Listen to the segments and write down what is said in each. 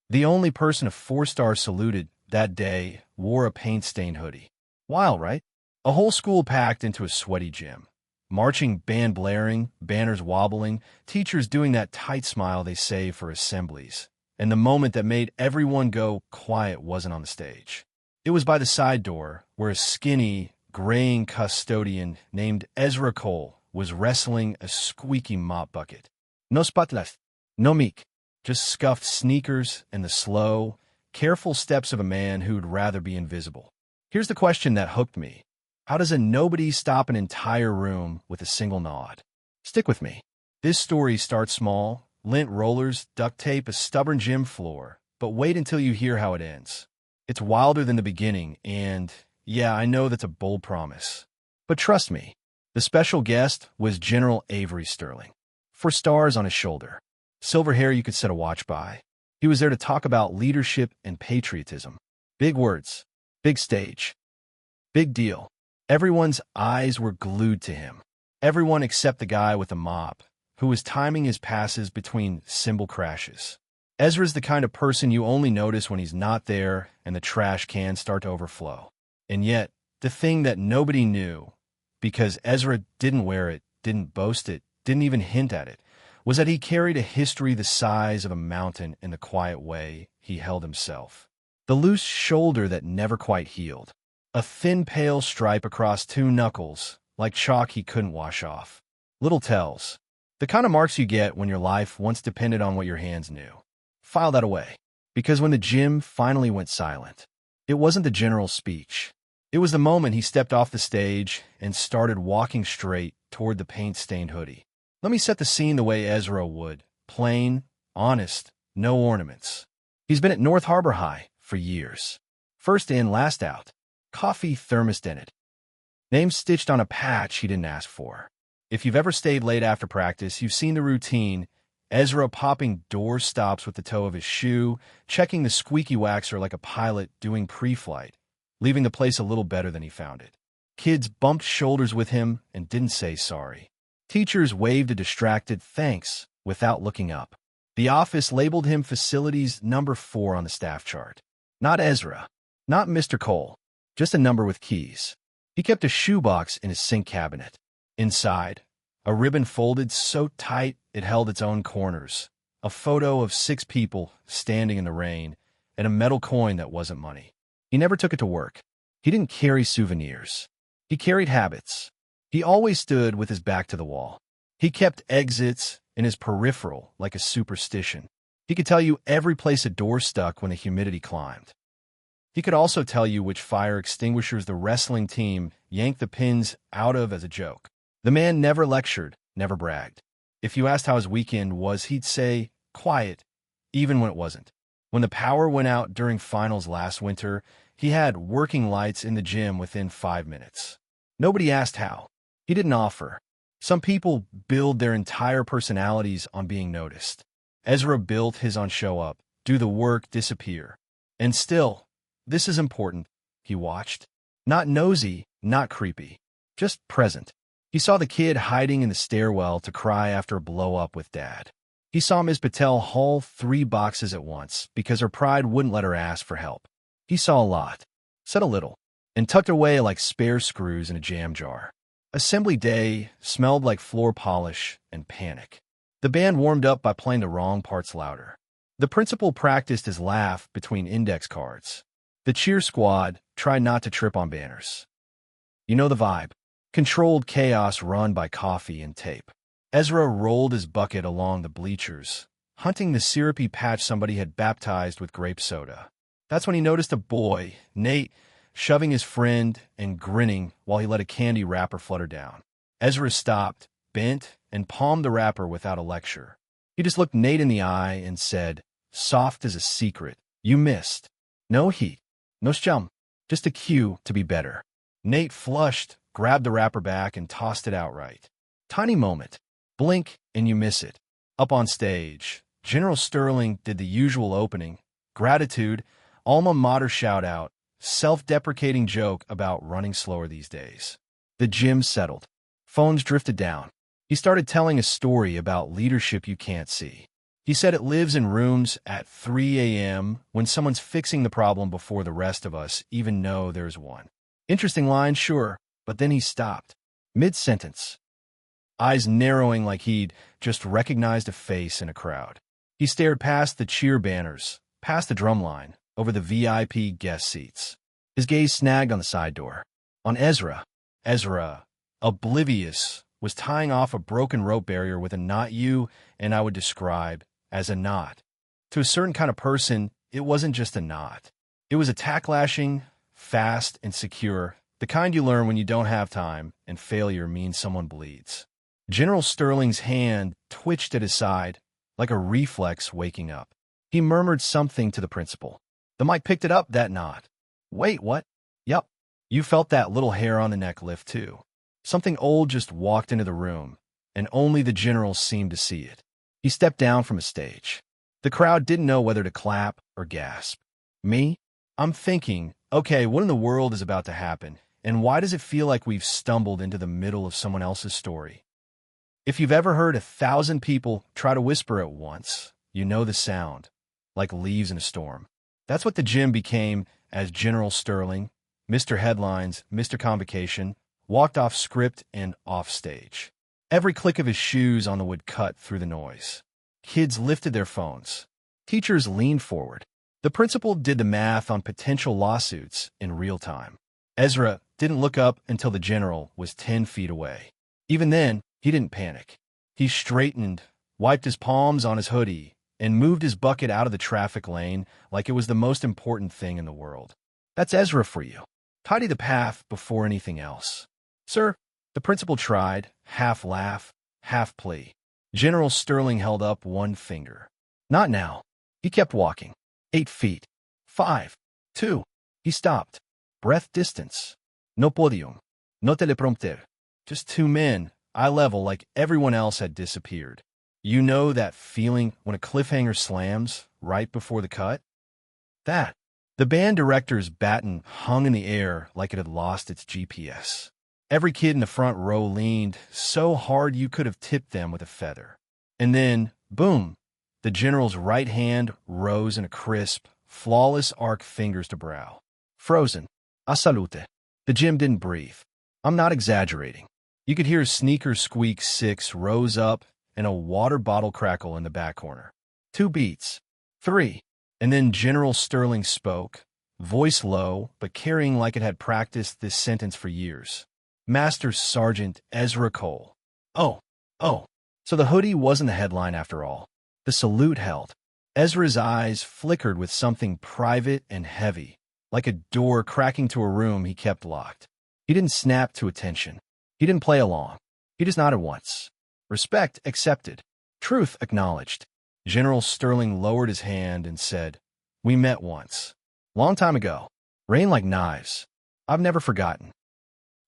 The only person a 4-star saluted that day wore a paint-stained hoodie. Wild, right? A whole school packed into a sweaty gym. Marching band blaring, banners wobbling, teachers doing that tight smile they save for assemblies. And the moment that made everyone go quiet wasn't on the stage. It was by the side door, where a skinny, graying custodian named Ezra Cole was wrestling a squeaky mop bucket. No spotlight, no meek, just scuffed sneakers and the slow, careful steps of a man who'd rather be invisible. Here's the question that hooked me. How does a nobody stop an entire room with a single nod? Stick with me. This story starts small, lint rollers, duct tape, a stubborn gym floor, but wait until you hear how it ends. It's wilder than the beginning, and yeah, I know that's a bold promise. But trust me, the special guest was General Avery Sterling. 4 stars on his shoulder. Silver hair you could set a watch by. He was there to talk about leadership and patriotism. Big words, big stage, big deal. Everyone's eyes were glued to him. Everyone except the guy with the mop, who was timing his passes between cymbal crashes. Ezra's the kind of person you only notice when he's not there and the trash cans start to overflow. And yet, the thing that nobody knew, because Ezra didn't wear it, didn't boast it, didn't even hint at it, was that he carried a history the size of a mountain in the quiet way he held himself. The loose shoulder that never quite healed. A thin pale stripe across 2 knuckles, like chalk he couldn't wash off. Little tells. The kind of marks you get when your life once depended on what your hands knew. File that away. Because when the gym finally went silent, it wasn't the general's speech. It was the moment he stepped off the stage and started walking straight toward the paint-stained hoodie. Let me set the scene the way Ezra would. Plain, honest, no ornaments. He's been at North Harbor High for years. First in, last out. Coffee thermos dented. Name stitched on a patch he didn't ask for. If you've ever stayed late after practice, you've seen the routine. Ezra popping door stops with the toe of his shoe, checking the squeaky waxer like a pilot doing pre-flight, leaving the place a little better than he found it. Kids bumped shoulders with him and didn't say sorry. Teachers waved a distracted thanks without looking up. The office labeled him facilities number 4 on the staff chart. Not Ezra. Not Mr. Cole. Just a number with keys. He kept a shoebox in his sink cabinet. Inside, a ribbon folded so tight it held its own corners, a photo of 6 people standing in the rain, and a metal coin that wasn't money. He never took it to work. He didn't carry souvenirs. He carried habits. He always stood with his back to the wall. He kept exits in his peripheral like a superstition. He could tell you every place a door stuck when the humidity climbed. He could also tell you which fire extinguishers the wrestling team yanked the pins out of as a joke. The man never lectured, never bragged. If you asked how his weekend was, he'd say, quiet, even when it wasn't. When the power went out during finals last winter, he had working lights in the gym within 5 minutes. Nobody asked how. He didn't offer. Some people build their entire personalities on being noticed. Ezra built his on show up, do the work, disappear. And still, this is important, he watched. Not nosy, not creepy, just present. He saw the kid hiding in the stairwell to cry after a blow-up with Dad. He saw Ms. Patel haul 3 boxes at once because her pride wouldn't let her ask for help. He saw a lot, said a little, and tucked away like spare screws in a jam jar. Assembly day smelled like floor polish and panic. The band warmed up by playing the wrong parts louder. The principal practiced his laugh between index cards. The cheer squad tried not to trip on banners. You know the vibe. Controlled chaos run by coffee and tape. Ezra rolled his bucket along the bleachers, hunting the syrupy patch somebody had baptized with grape soda. That's when he noticed a boy, Nate, shoving his friend and grinning while he let a candy wrapper flutter down. Ezra stopped, bent, and palmed the wrapper without a lecture. He just looked Nate in the eye and said, soft as a secret, you missed. No heat. No scum. Just a cue to be better. Nate flushed, grabbed the wrapper back, and tossed it outright. Tiny moment. Blink, and you miss it. Up on stage, General Sterling did the usual opening. Gratitude, alma mater shout-out, self-deprecating joke about running slower these days. The gym settled. Phones drifted down. He started telling a story about leadership you can't see. He said it lives in rooms at 3 a.m. when someone's fixing the problem before the rest of us even know there's one. Interesting line, sure, but then he stopped, mid-sentence, eyes narrowing like he'd just recognized a face in a crowd. He stared past the cheer banners, past the drum line, over the VIP guest seats. His gaze snagged on the side door. On Ezra. Ezra, oblivious, was tying off a broken rope barrier with a knot you and I would describe as a knot. To a certain kind of person, it wasn't just a knot. It was a tack-lashing, fast and secure, the kind you learn when you don't have time and failure means someone bleeds. General Sterling's hand twitched at his side, like a reflex waking up. He murmured something to the principal. The mic picked it up, that knot. Wait, what? Yup. You felt that little hair on the neck lift, too. Something old just walked into the room, and only the general seemed to see it. He stepped down from a stage. The crowd didn't know whether to clap or gasp. Me? I'm thinking, okay, what in the world is about to happen, and why does it feel like we've stumbled into the middle of someone else's story? If you've ever heard 1,000 people try to whisper at once, you know the sound, like leaves in a storm. That's what the gym became as General Sterling, Mr. Headlines, Mr. Convocation, walked off script and off stage. Every click of his shoes on the wood cut through the noise. Kids lifted their phones. Teachers leaned forward. The principal did the math on potential lawsuits in real time. Ezra didn't look up until the general was 10 feet away. Even then, he didn't panic. He straightened, wiped his palms on his hoodie, and moved his bucket out of the traffic lane like it was the most important thing in the world. That's Ezra for you. Tidy the path before anything else. Sir, the principal tried, half laugh, half plea. General Sterling held up one finger. Not now. He kept walking. 8 feet. 5. 2. He stopped. Breath distance. No podium. No teleprompter. Just two men, eye level like everyone else had disappeared. You know that feeling when a cliffhanger slams right before the cut? That. The band director's baton hung in the air like it had lost its GPS. Every kid in the front row leaned so hard you could have tipped them with a feather. And then, boom, the general's right hand rose in a crisp, flawless arc, fingers to brow. Frozen. A salute. The gym didn't breathe. I'm not exaggerating. You could hear a sneaker squeak 6 rose up and a water bottle crackle in the back corner. 2 beats. 3. And then General Sterling spoke, voice low, but carrying like it had practiced this sentence for years. Master Sergeant Ezra Cole. Oh. So the hoodie wasn't the headline after all. The salute held. Ezra's eyes flickered with something private and heavy, like a door cracking to a room he kept locked. He didn't snap to attention. He didn't play along. He just nodded once. Respect accepted. Truth acknowledged. General Sterling lowered his hand and said, "We met once. Long time ago. Rain like knives. I've never forgotten."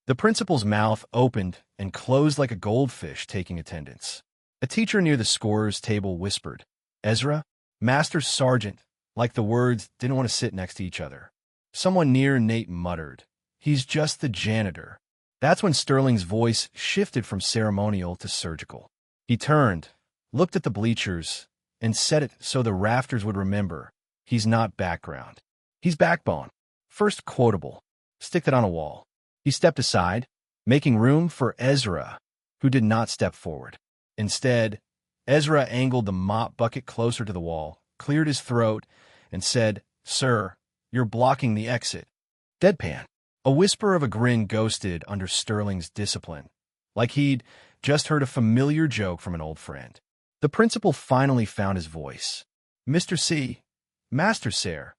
The principal's mouth opened and closed like a goldfish taking attendance. A teacher near the scorer's table whispered, "Ezra, Master Sergeant," like the words didn't want to sit next to each other. Someone near Nate muttered, "He's just the janitor." That's when Sterling's voice shifted from ceremonial to surgical. He turned, looked at the bleachers, and said it so the rafters would remember. He's not background. He's backbone. First quotable. Stick that on a wall. He stepped aside, making room for Ezra, who did not step forward. Instead, Ezra angled the mop bucket closer to the wall, cleared his throat, and said, "Sir, you're blocking the exit." Deadpan. A whisper of a grin ghosted under Sterling's discipline, like he'd just heard a familiar joke from an old friend. The principal finally found his voice. "Mr. C. Master Sir.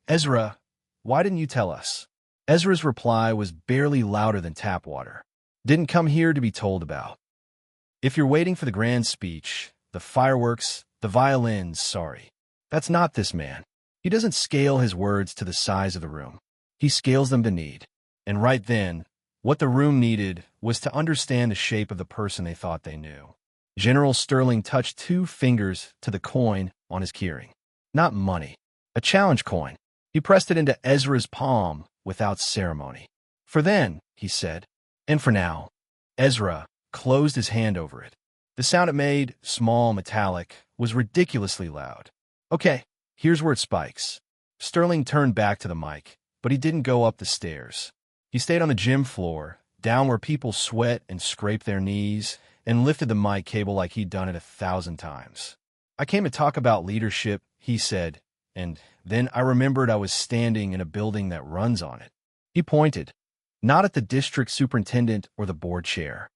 Ezra, why didn't you tell us?" Ezra's reply was barely louder than tap water. "Didn't come here to be told about. If you're waiting for the grand speech, the fireworks, the violins, sorry. That's not this man. He doesn't scale his words to the size of the room. He scales them to need." And right then, what the room needed was to understand the shape of the person they thought they knew. General Sterling touched 2 fingers to the coin on his keyring. Not money. A challenge coin. He pressed it into Ezra's palm without ceremony. "For then," he said. And for now. Ezra closed his hand over it. The sound it made, small, metallic, was ridiculously loud. Okay, here's where it spikes. Sterling turned back to the mic, but he didn't go up the stairs. He stayed on the gym floor, down where people sweat and scrape their knees, and lifted the mic cable like he'd done it 1,000 times. I came to talk about leadership, he said, and then I remembered I was standing in a building that runs on it. He pointed, not at the district superintendent or the board chair,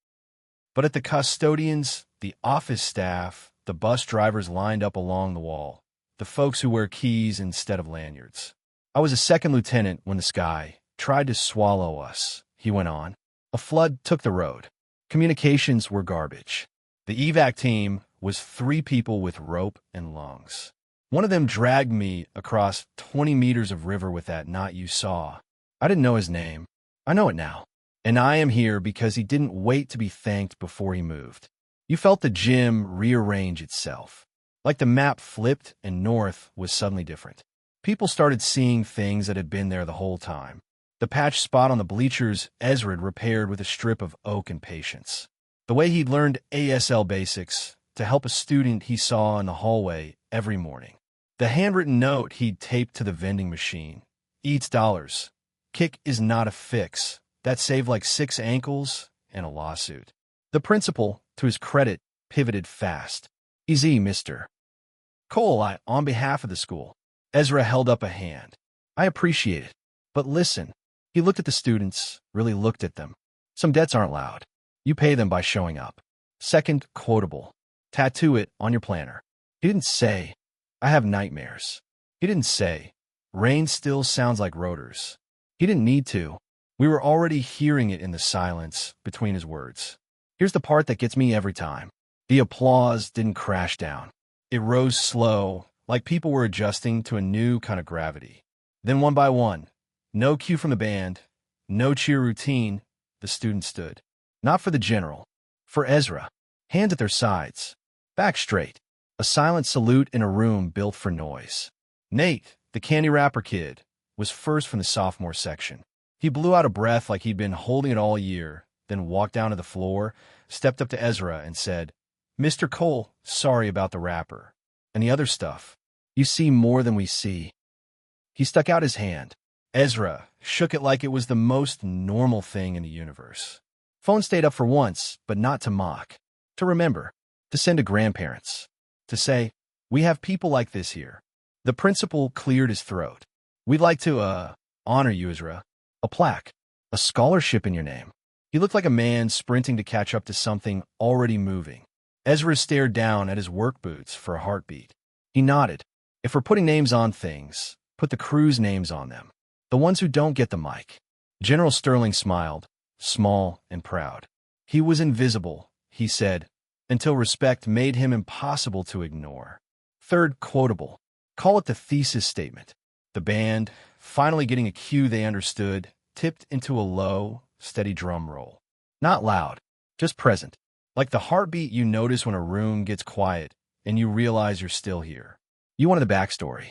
but at the custodians, the office staff, the bus drivers lined up along the wall, the folks who wear keys instead of lanyards. I was a second lieutenant when the sky tried to swallow us, he went on. A flood took the road. Communications were garbage. The evac team was 3 people with rope and lungs. One of them dragged me across 20 meters of river with that knot you saw. I didn't know his name. I know it now. And I am here because he didn't wait to be thanked before he moved. You felt the gym rearrange itself. Like the map flipped and north was suddenly different. People started seeing things that had been there the whole time. The patched spot on the bleachers Ezra had repaired with a strip of oak and patience. The way he'd learned ASL basics to help a student he saw in the hallway every morning. The handwritten note he'd taped to the vending machine. Eats dollars. Kick is not a fix. That saved like 6 ankles and a lawsuit. The principal, to his credit, pivoted fast. Easy, Mr. Cole, on behalf of the school. Ezra held up a hand. I appreciate it. But listen. He looked at the students, really looked at them. Some debts aren't loud. You pay them by showing up. Second, quotable. Tattoo it on your planner. He didn't say, I have nightmares. He didn't say, rain still sounds like rotors. He didn't need to. We were already hearing it in the silence between his words. Here's the part that gets me every time. The applause didn't crash down. It rose slow, like people were adjusting to a new kind of gravity. Then one by one, no cue from the band, no cheer routine, the students stood. Not for the general, for Ezra. Hands at their sides, back straight. A silent salute in a room built for noise. Nate, the candy wrapper kid, was first from the sophomore section. He blew out a breath like he'd been holding it all year, then walked down to the floor, stepped up to Ezra and said, Mr. Cole, sorry about the wrapper. And the other stuff. You see more than we see. He stuck out his hand. Ezra shook it like it was the most normal thing in the universe. Phone stayed up for once, but not to mock. To remember. To send to grandparents. To say, we have people like this here. The principal cleared his throat. We'd like to, honor you, Ezra. A plaque. A scholarship in your name. He looked like a man sprinting to catch up to something already moving. Ezra stared down at his work boots for a heartbeat. He nodded. If we're putting names on things, put the crew's names on them. The ones who don't get the mic. General Sterling smiled, small and proud. He was invisible, he said, until respect made him impossible to ignore. Third, quotable. Call it the thesis statement. The band, finally getting a cue they understood, tipped into a low, steady drum roll. Not loud, just present. Like the heartbeat you notice when a room gets quiet and you realize you're still here. You wanted the backstory.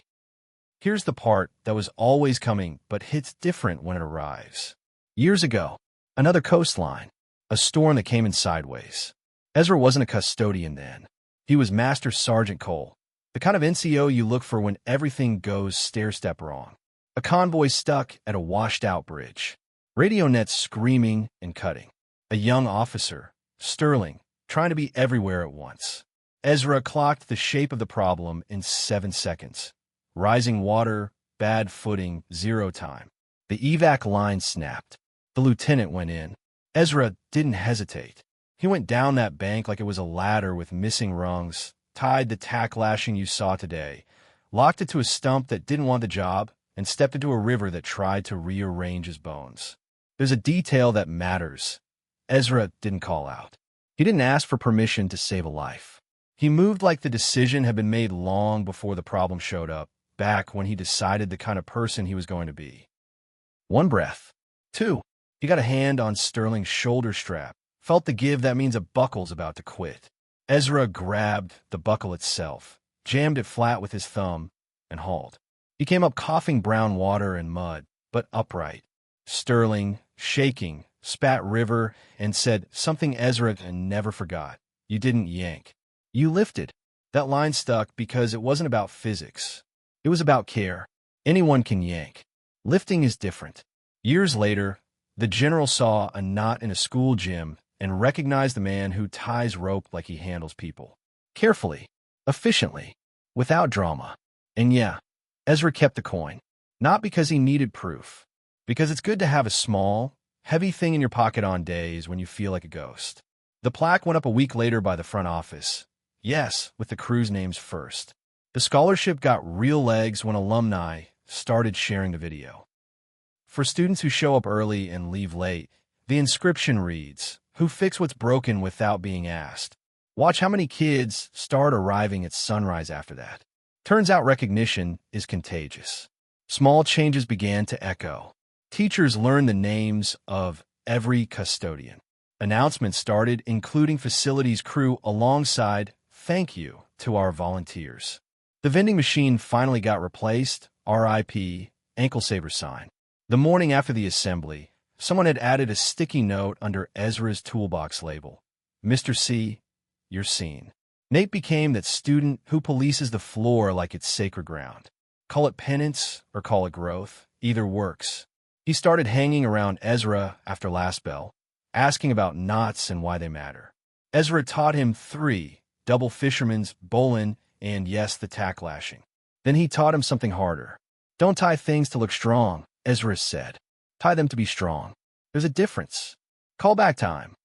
Here's the part that was always coming but hits different when it arrives. Years ago, another coastline, a storm that came in sideways. Ezra wasn't a custodian then. He was Master Sergeant Cole, the kind of NCO you look for when everything goes stair-step wrong. A convoy stuck at a washed-out bridge. Radio nets screaming and cutting. A young officer, Sterling, trying to be everywhere at once. Ezra clocked the shape of the problem in 7 seconds. Rising water, bad footing, 0 time. The evac line snapped. The lieutenant went in. Ezra didn't hesitate. He went down that bank like it was a ladder with missing rungs, tied the tack lashing you saw today, locked it to a stump that didn't want the job, and stepped into a river that tried to rearrange his bones. There's a detail that matters. Ezra didn't call out. He didn't ask for permission to save a life. He moved like the decision had been made long before the problem showed up, back when he decided the kind of person he was going to be. 1 breath. 2. He got a hand on Sterling's shoulder strap, felt the give that means a buckle's about to quit. Ezra grabbed the buckle itself, jammed it flat with his thumb, and hauled. He came up coughing brown water and mud, but upright. Sterling, shaking, spat river and said something Ezra never forgot. You didn't yank. You lifted. That line stuck because it wasn't about physics. It was about care. Anyone can yank. Lifting is different. Years later, the general saw a knot in a school gym and recognized the man who ties rope like he handles people. Carefully, efficiently, without drama. And yeah, Ezra kept the coin. Not because he needed proof. Because it's good to have a small, heavy thing in your pocket on days when you feel like a ghost. The plaque went up a week later by the front office. Yes, with the crew's names first. The scholarship got real legs when alumni started sharing the video. For students who show up early and leave late, the inscription reads, "Who fix what's broken without being asked?" Watch how many kids start arriving at sunrise after that. Turns out recognition is contagious. Small changes began to echo. Teachers learned the names of every custodian. Announcements started including facilities crew alongside "Thank you" to our volunteers. The vending machine finally got replaced, RIP, ankle saver sign. The morning after the assembly, someone had added a sticky note under Ezra's toolbox label. "Mr. C, you're seen." Nate became that student who polices the floor like it's sacred ground. Call it penance or call it growth, either works. He started hanging around Ezra after last bell, asking about knots and why they matter. Ezra taught him 3, double fisherman's, bowline, and yes, the tack lashing. Then he taught him something harder. Don't tie things to look strong, Ezra said. Tie them to be strong. There's a difference. Callback time.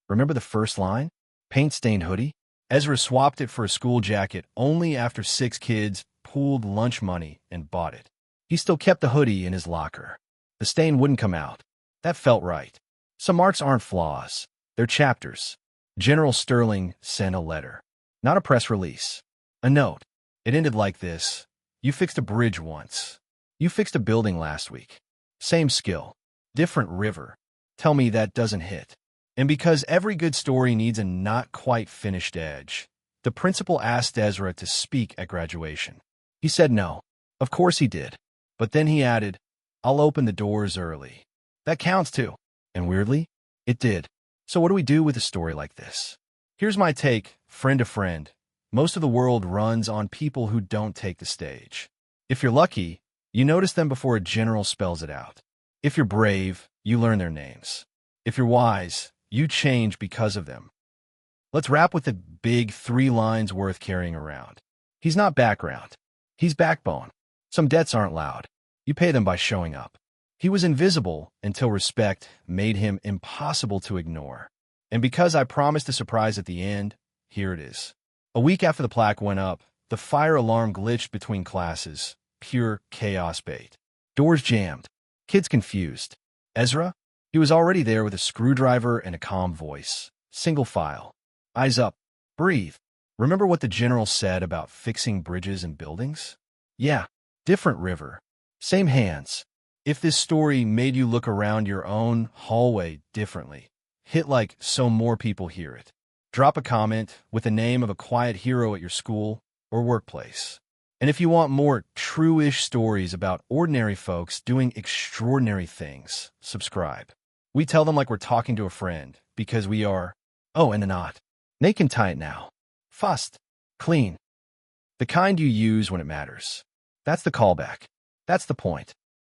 Remember the first line? Paint-stained hoodie? Ezra swapped it for a school jacket only after 6 kids pooled lunch money and bought it. He still kept the hoodie in his locker. The stain wouldn't come out. That felt right. Some marks aren't flaws. They're chapters. General Sterling sent a letter. Not a press release. A note. It ended like this. "You fixed a bridge once. You fixed a building last week. Same skill. Different river. Tell me that doesn't hit." And because every good story needs a not quite finished edge, the principal asked Ezra to speak at graduation. He said no. Of course he did. But then he added, "I'll open the doors early." That counts too. And weirdly, it did. So what do we do with a story like this? Here's my take, friend to friend. Most of the world runs on people who don't take the stage. If you're lucky, you notice them before a general spells it out. If you're brave, you learn their names. If you're wise, you change because of them. Let's wrap with the big 3 lines worth carrying around. He's not background. He's backbone. Some debts aren't loud. You pay them by showing up. He was invisible until respect made him impossible to ignore. And because I promised a surprise at the end, here it is. A week after the plaque went up, the fire alarm glitched between classes. Pure chaos bait. Doors jammed. Kids confused. Ezra? He was already there with a screwdriver and a calm voice. Single file. Eyes up. Breathe. Remember what the general said about fixing bridges and buildings? Yeah. Different river. Same hands. If this story made you look around your own hallway differently, hit like so more people hear it. Drop a comment with the name of a quiet hero at your school or workplace. And if you want more true-ish stories about ordinary folks doing extraordinary things, subscribe. We tell them like we're talking to a friend, because we are. Oh, and a knot. Nate can tie it now. Fussed. Clean. The kind you use when it matters. That's the callback. That's the point.